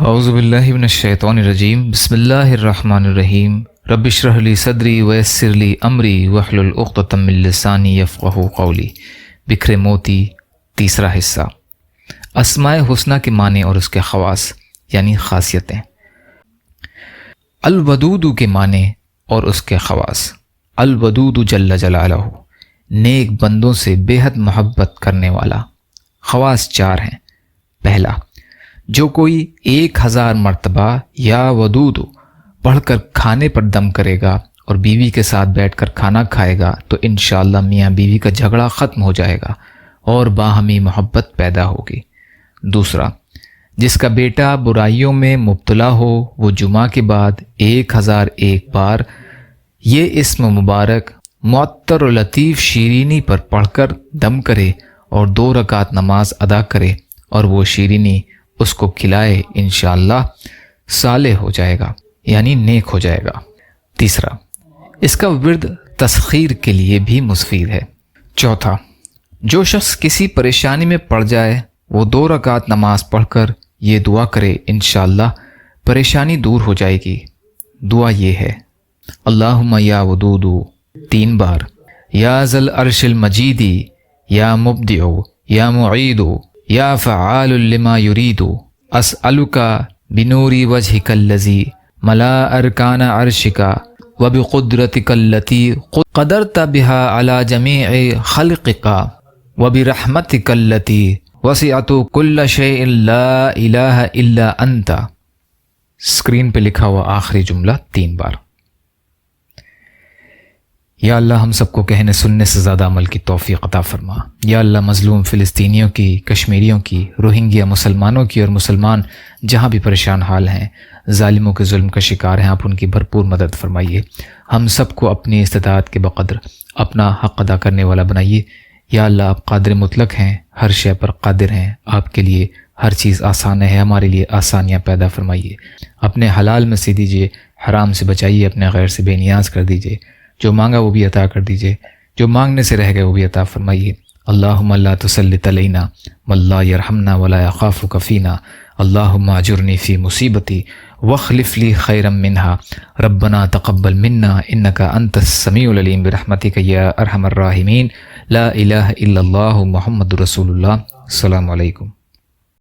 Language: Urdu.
اعوذ باللہ من الشیطان الرجیم بسم اللہ الرحمن الرحیم رب اشرح لی صدری ویسر لی امری واحلل عقدۃ من لسانی یفقہوا قولی۔ بکھرے موتی تیسرا حصہ، اسماء حسنہ کے معنی اور اس کے خواص یعنی خاصیتیں۔ الودود کے معنی اور اس کے خواص۔ الودود جل جلالہ، نیک بندوں سے بے حد محبت کرنے والا۔ خواص چار ہیں۔ پہلا، جو کوئی 1000 مرتبہ یا ودود پڑھ کر کھانے پر دم کرے گا اور بیوی کے ساتھ بیٹھ کر کھانا کھائے گا تو انشاءاللہ میاں بیوی کا جھگڑا ختم ہو جائے گا اور باہمی محبت پیدا ہوگی۔ دوسرا، جس کا بیٹا برائیوں میں مبتلا ہو وہ جمعہ کے بعد 1001 بار یہ اسم مبارک معطر و لطیف شیرینی پر پڑھ کر دم کرے اور 2 رکعت نماز ادا کرے اور وہ شیرینی اس کو کھلائے، انشاءاللہ صالح ہو جائے گا یعنی نیک ہو جائے گا۔ تیسرا، اس کا ورد تسخیر کے لیے بھی مفید ہے۔ چوتھا، جو شخص کسی پریشانی میں پڑ جائے وہ 2 رکعت نماز پڑھ کر یہ دعا کرے، انشاءاللہ پریشانی دور ہو جائے گی۔ دعا یہ ہے: اللہم یا ودود 3 بار، یا ذل عرش المجید، یا مبدع، یا معید، یا فعال لما یرید، اسألک بنور وجهک الذی ملا ارکان عرشک وبقدرتک التي قدرت بها على جميع خلقک وبرحمتک التي وسعت كل شيء لا الہ الا انت۔ اسکرین پہ لکھا ہوا آخری جملہ 3 بار۔ یا اللہ ہم سب کو کہنے سننے سے زیادہ عمل کی توفیق عطا فرما۔ یا اللہ مظلوم فلسطینیوں کی، کشمیریوں کی، روہنگیا مسلمانوں کی اور مسلمان جہاں بھی پریشان حال ہیں، ظالموں کے ظلم کا شکار ہیں، آپ ان کی بھرپور مدد فرمائیے۔ ہم سب کو اپنی استطاعت کے بقدر اپنا حق ادا کرنے والا بنائیے۔ یا اللہ آپ قادر مطلق ہیں، ہر شے پر قادر ہیں، آپ کے لیے ہر چیز آسان ہے، ہمارے لیے آسانیاں پیدا فرمائیے۔ اپنے حلال میں سے دیجیے، حرام سے بچائیے، اپنے غیر سے بے نیاز کر دیجیے۔ جو مانگا وہ بھی عطا کر دیجیے، جو مانگنے سے رہ گئے وہ بھی عطا فرمائیے۔ اللہم لا تسلط علینا من لا یرحمنا ولا یخافک فینا، اللہم اجرنی فی مصیبتی واخلف لی خیرا منہا، ربنا تقبل منا انک انت السمیع العلیم برحمتک یا ارحم الراحمین، لا الہ الا اللہ محمد رسول اللہ۔ السلام علیکم۔